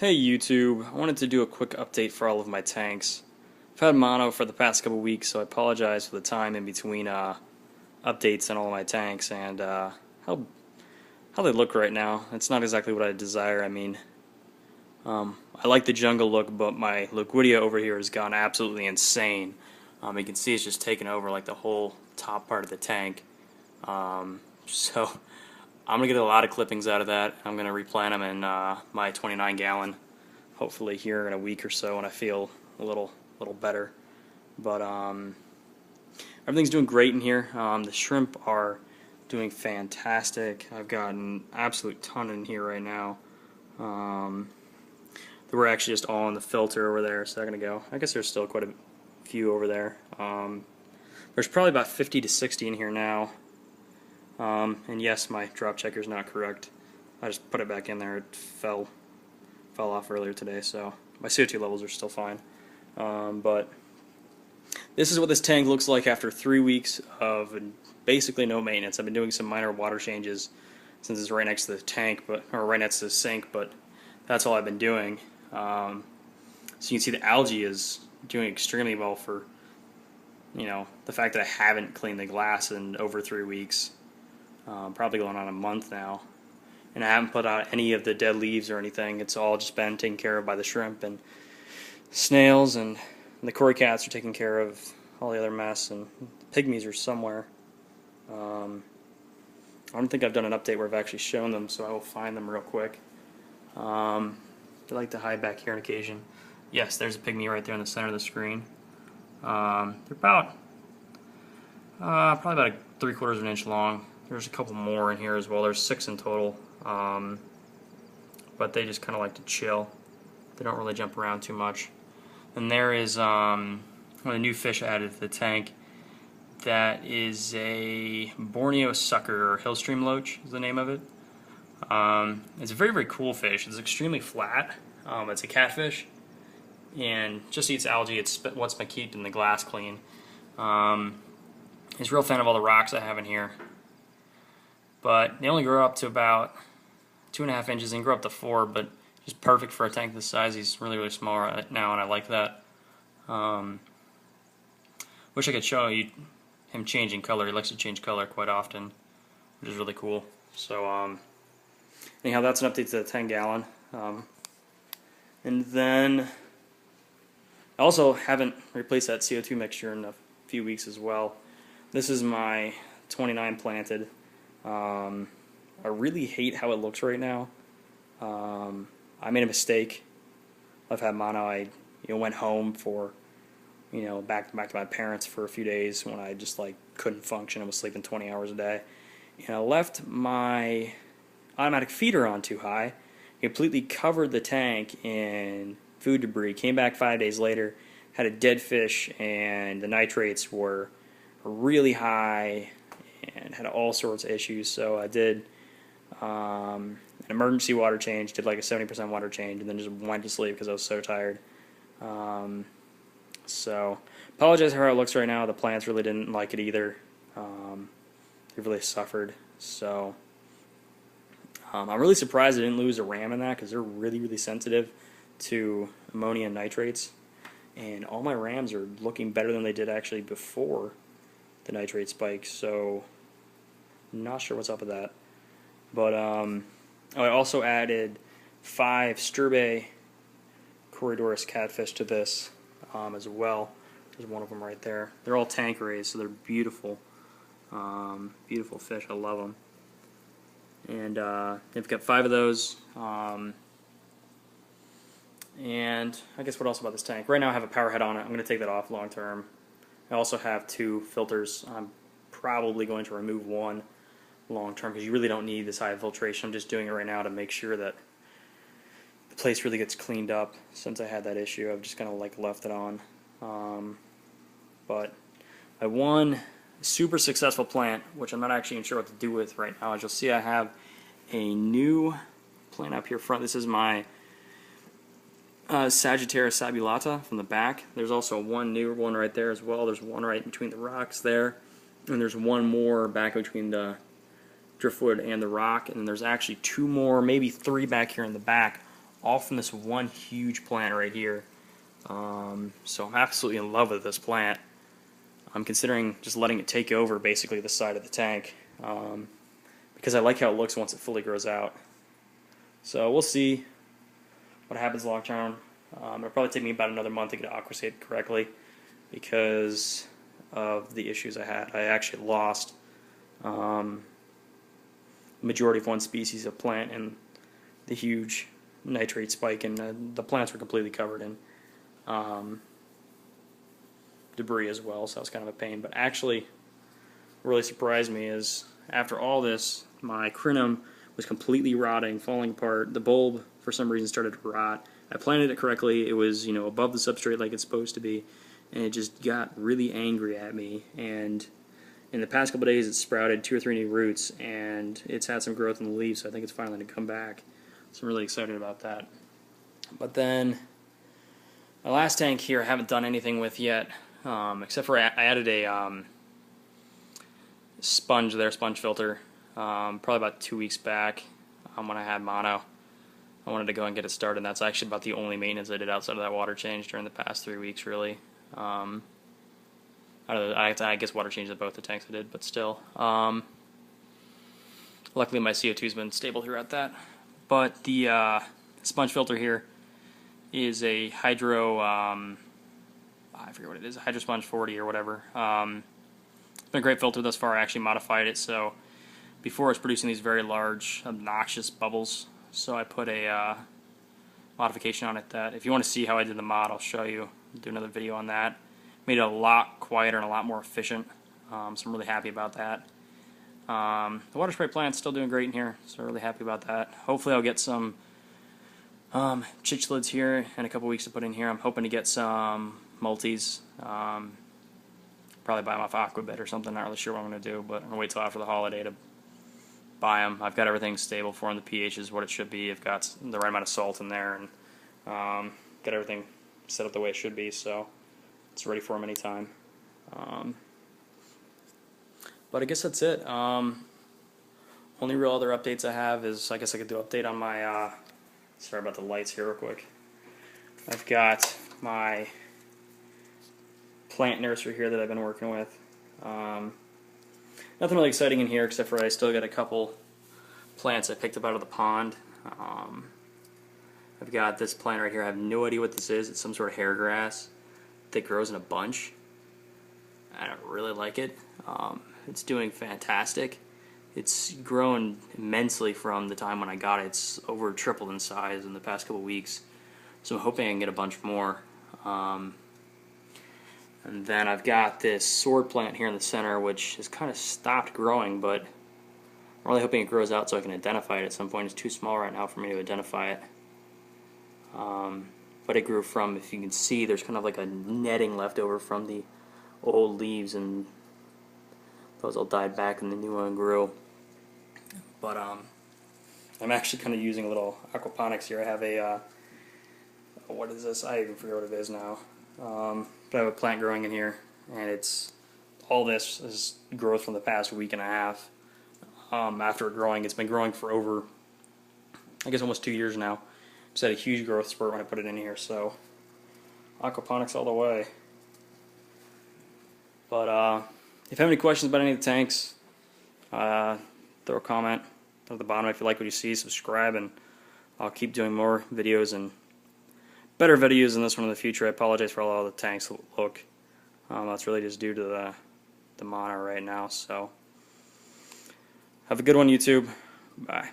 Hey YouTube, I wanted to do a quick update for all of my tanks. I've had mono for the past couple weeks, so I apologize for the time in between updates on all of my tanks and how they look right now. It's not exactly what I desire. I like the jungle look, but my Liquidia over here has gone absolutely insane. You can see it's just taken over like the whole top part of the tank. So I'm going to get a lot of clippings out of that. I'm going to replant them in my 29 gallon, hopefully here in a week or so when I feel a little better. But everything's doing great in here. The shrimp are doing fantastic. I've got an absolute ton in here right now. They were actually just all in the filter over there a second ago. I guess there's still quite a few over there. There's probably about 50 to 60 in here now. And yes, my drop checker is not correct. I just put it back in there. It fell off earlier today, so my CO2 levels are still fine. But this is what this tank looks like after 3 weeks of basically no maintenance. I've been doing some minor water changes since it's right next to the tank, or right next to the sink, but that's all I've been doing. So you can see the algae is doing extremely well for, the fact that I haven't cleaned the glass in over 3 weeks. Probably going on a month now, and I haven't put out any of the dead leaves or anything. It's all just been taken care of by the shrimp and snails, and the cory cats are taking care of all the other mess, and the pygmies are somewhere. I don't think I've done an update where I've actually shown them, so I will find them real quick. They like to hide back here on occasion. Yes, there's a pygmy right there in the center of the screen. They're about probably about 3/4 of an inch long. There's a couple more in here as well. There's 6 in total, but they just kind of like to chill. They don't really jump around too much. And there is one of the new fish I added to the tank. That is a Borneo sucker, or hillstream loach is the name of it. It's a very, very cool fish. It's extremely flat. It's a catfish, and just eats algae. It's what's been keeping the glass clean. He's a real fan of all the rocks I have in here. But they only grow up to about 2.5 inches and grow up to 4, but just perfect for a tank this size. He's really, really small right now, and I like that. Wish I could show you him changing color. He likes to change color quite often, which is really cool. So anyhow, that's an update to the 10 gallon. And then I also haven't replaced that CO2 mixture in a few weeks as well. This is my 29 planted. I really hate how it looks right now. I made a mistake. I've had mono. I went home for back to my parents for a few days when I just couldn't function. I was sleeping 20 hours a day, and I left my automatic feeder on too high. Completely covered the tank in food debris. Came back 5 days later, had a dead fish, and the nitrates were really high and had all sorts of issues. So I did an emergency water change, did like a 70% water change, and then just went to sleep because I was so tired. So apologize for how it looks right now. The plants really didn't like it either. They really suffered. So I'm really surprised I didn't lose a ram in that, because they're really, really sensitive to ammonia and nitrates. And all my rams are looking better than they did actually before the nitrate spike, so I'm not sure what's up with that. But I also added 5 Sturbe Corydorus catfish to this as well. There's one of them right there. They're all tank raised, so they're beautiful. Beautiful fish. I love them. And I've got 5 of those. And I guess what else about this tank? Right now I have a power head on it. I'm going to take that off long term. I also have 2 filters. I'm probably going to remove one long term, because you really don't need this high filtration. I'm just doing it right now to make sure that the place really gets cleaned up. Since I had that issue, I've just kind of left it on. But my one super successful plant, which I'm not actually even sure what to do with right now, as you'll see, I have a new plant up here front. This is my Sagittarius sabulata from the back. There's also one newer one right there as well. There's one right between the rocks there, and there's one more back between the driftwood and the rock, and there's actually 2 more, maybe 3 back here in the back, all from this one huge plant right here. So I'm absolutely in love with this plant. I'm considering just letting it take over basically the side of the tank, because I like how it looks once it fully grows out. So we'll see what happens long term. It'll probably take me about another month to get it aquasated correctly because of the issues I had. I actually lost majority of one species of plant and the huge nitrate spike, and the plants were completely covered in debris as well, so that was kind of a pain. But actually, what really surprised me is after all this, my crinum was completely rotting, falling apart. The bulb, for some reason, started to rot. I planted it correctly. It was, above the substrate like it's supposed to be, and it just got really angry at me. And in the past couple of days, it's sprouted 2 or 3 new roots, and it's had some growth in the leaves, so I think it's finally going to come back. So I'm really excited about that. But then, my last tank here I haven't done anything with yet, except for I added a sponge filter, probably about 2 weeks back when I had mono. I wanted to go and get it started, and that's actually about the only maintenance I did outside of that water change during the past 3 weeks, really. I guess water changes at both the tanks I did, but still. Luckily my CO2's been stable throughout that. But the sponge filter here is a Hydro, I forget what it is, a Hydro Sponge 40 or whatever. It's been a great filter thus far. I actually modified it, so before I was producing these very large, obnoxious bubbles, so I put a modification on it that, if you want to see how I did the mod, I'll show you. I'll do another video on that. Made it a lot quieter and a lot more efficient, so I'm really happy about that. The water spray plant's still doing great in here, so really happy about that. Hopefully I'll get some chichlids here in a couple weeks to put in here. I'm hoping to get some multis, probably buy them off Aquabit or something. Not really sure what I'm going to do, but I'm going to wait till after the holiday to buy them. I've got everything stable for them. The pH is what it should be. I've got the right amount of salt in there, and got everything set up the way it should be, so it's ready for them anytime. But I guess that's it. Only real other updates I have is, I guess I could do an update on my, sorry about the lights here real quick. I've got my plant nursery here that I've been working with. Nothing really exciting in here except for I still got a couple plants I picked up out of the pond. I've got this plant right here. I have no idea what this is. It's some sort of hair grass that grows in a bunch. I don't really like it. It's doing fantastic. It's grown immensely from the time when I got it. It's over tripled in size in the past couple weeks. So I'm hoping I can get a bunch more. And then I've got this sword plant here in the center, which has kind of stopped growing, but I'm really hoping it grows out so I can identify it at some point. It's too small right now for me to identify it. But it grew from, if you can see, there's kind of like a netting left over from the old leaves, and those all died back and the new one grew. But I'm actually kind of using a little aquaponics here. I have a, what is this? I even forget what it is now. But I have a plant growing in here, and it's, all this is growth from the past week and a half. After growing, it's been growing for over, I guess, almost 2 years now. It's had a huge growth spurt when I put it in here, so aquaponics all the way. But if you have any questions about any of the tanks, throw a comment at the bottom if you like what you see, subscribe, and I'll keep doing more videos and better videos than this one in the future. I apologize for all the tanks look. That's really just due to the mono right now. So have a good one, YouTube. Bye.